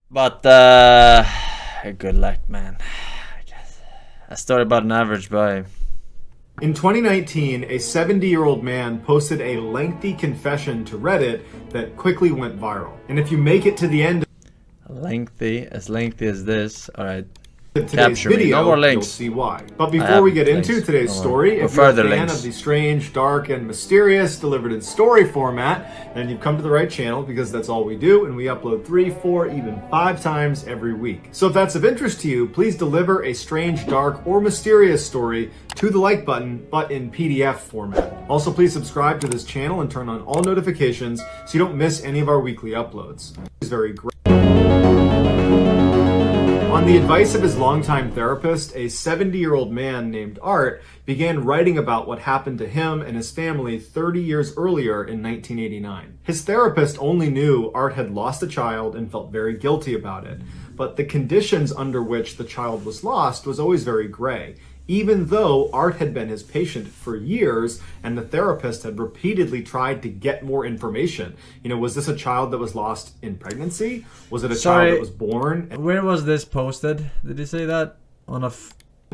But good luck, man. I guess. A story about an average boy. In 2019, a 70-year-old man posted a lengthy confession to Reddit that quickly went viral. And if you make it to the end Lengthy as this. All right. of today's video, no more you'll links. see why. But before we get into today's story, if you're a fan of the strange, dark, and mysterious delivered in story format, then you've come to the right channel, because that's all we do, and we upload 3, 4, even 5 times every week. So if that's of interest to you, please deliver a strange, dark, or mysterious story to the like button, but in PDF format. Also, please subscribe to this channel and turn on all notifications so you don't miss any of our weekly uploads. It's very great. On the advice of his longtime therapist, a 70-year-old man named Art began writing about what happened to him and his family 30 years earlier in 1989. His therapist only knew Art had lost a child and felt very guilty about it, but the conditions under which the child was lost was always very gray, even though Art had been his patient for years and the therapist had repeatedly tried to get more information. You know, was this a child that was lost in pregnancy? Was it a child that was born? Where was this posted? Did he say that? On a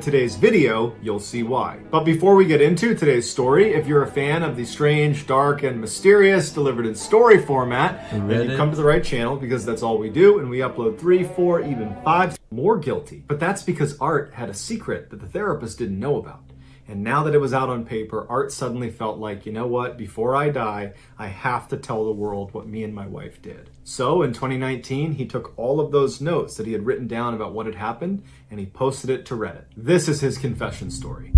Today's video, you'll see why. But before we get into today's story, if you're a fan of the strange, dark, and mysterious delivered in story format, then you've come to the right channel, because that's all we do, and we upload 3, 4, even 5 more guilty. But that's because Art had a secret that the therapist didn't know about. And now that it was out on paper, Art suddenly felt like, you know what, before I die, I have to tell the world what me and my wife did. So in 2019, he took all of those notes that he had written down about what had happened, and he posted it to Reddit. This is his confession story.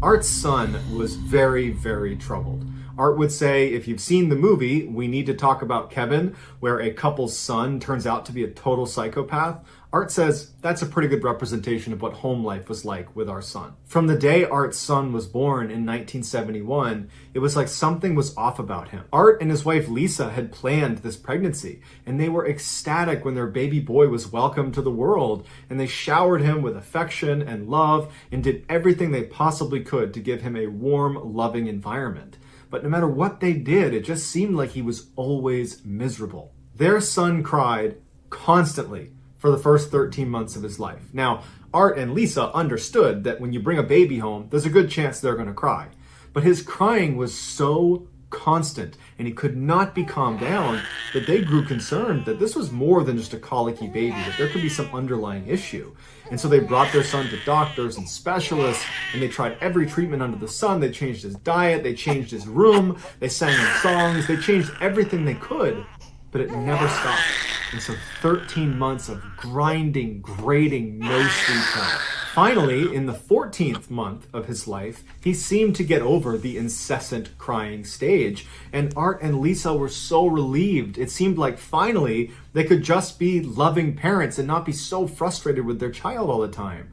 Art's son was very, very troubled. Art would say, if you've seen the movie, We Need to Talk About Kevin, where a couple's son turns out to be a total psychopath, Art says that's a pretty good representation of what home life was like with our son. From the day Art's son was born in 1971, it was like something was off about him. Art and his wife Lisa had planned this pregnancy, and they were ecstatic when their baby boy was welcomed to the world, and they showered him with affection and love and did everything they possibly could to give him a warm, loving environment. But no matter what they did, it just seemed like he was always miserable. Their son cried constantly for the first 13 months of his life. Now, Art and Lisa understood that when you bring a baby home, there's a good chance they're going to cry. But his crying was so constant, and he could not be calmed down, that they grew concerned that this was more than just a colicky baby, that there could be some underlying issue. And so they brought their son to doctors and specialists, and they tried every treatment under the sun. They changed his diet, they changed his room, they sang him songs, they changed everything they could, but it never stopped. And so 13 months of grinding, grating, no sleep time. Finally, in the 14th month of his life, he seemed to get over the incessant crying stage, and Art and Lisa were so relieved. It seemed like finally they could just be loving parents and not be so frustrated with their child all the time.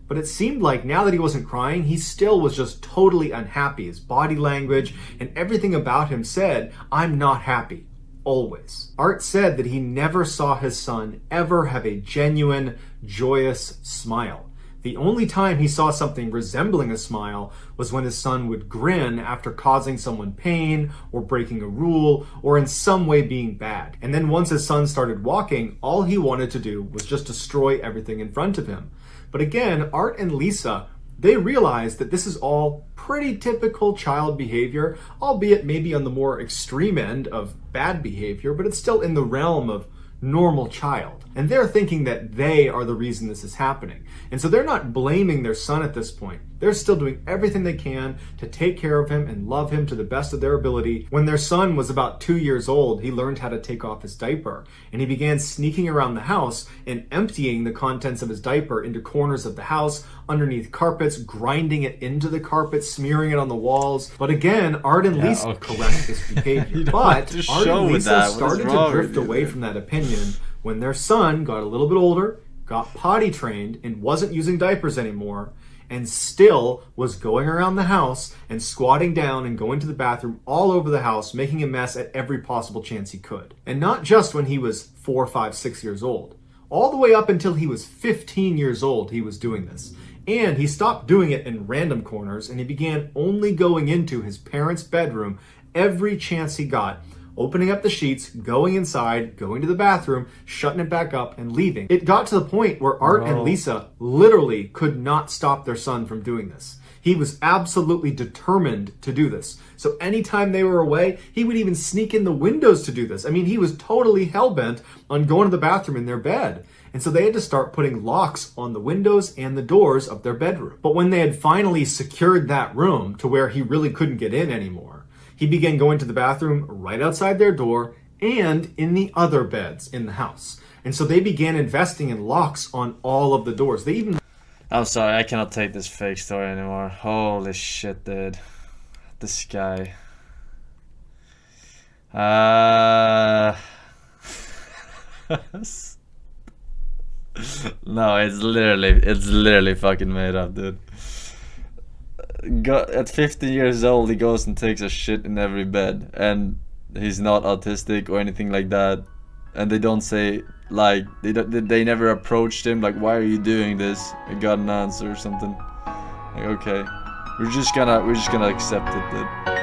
But it seemed like now that he wasn't crying, he still was just totally unhappy. His body language and everything about him said, "I'm not happy." Always. Art said that he never saw his son ever have a genuine, joyous smile. The only time he saw something resembling a smile was when his son would grin after causing someone pain or breaking a rule or in some way being bad. And then once his son started walking, all he wanted to do was just destroy everything in front of him. But again, Art and Lisa, they realized that this is all pretty typical child behavior, albeit maybe on the more extreme end of bad behavior, but it's still in the realm of normal child. And they're thinking that they are the reason this is happening. And so they're not blaming their son at this point. They're still doing everything they can to take care of him and love him to the best of their ability. When their son was about 2 years old, he learned how to take off his diaper, and he began sneaking around the house and emptying the contents of his diaper into corners of the house, underneath carpets, grinding it into the carpet, smearing it on the walls. But again, Art and Lisa correct this behavior. But Art and Lisa started to drift away from that opinion when their son got a little bit older, got potty trained, and wasn't using diapers anymore, and still was going around the house and squatting down and going to the bathroom all over the house, making a mess at every possible chance he could. And not just when he was 4, 5, 6 years old. All the way up until he was 15 years old, he was doing this. And he stopped doing it in random corners, and he began only going into his parents' bedroom every chance he got, opening up the sheets, going inside, going to the bathroom, shutting it back up, and leaving. It got to the point where Art and Lisa literally could not stop their son from doing this. He was absolutely determined to do this. So anytime they were away, he would even sneak in the windows to do this. I mean, he was totally hell-bent on going to the bathroom in their bed. And so they had to start putting locks on the windows and the doors of their bedroom. But when they had finally secured that room to where he really couldn't get in anymore, he began going to the bathroom right outside their door and in the other beds in the house. And so they began investing in locks on all of the doors. They even... I'm sorry, I cannot take this fake story anymore. Holy shit, dude. This guy. No, it's literally fucking made up, dude. At 15 years old, he goes and takes a shit in every bed, and he's not autistic or anything like that. And they don't say, like, they never approached him like, why are you doing this? I got an answer or something. Like, okay, we're just gonna accept it, dude.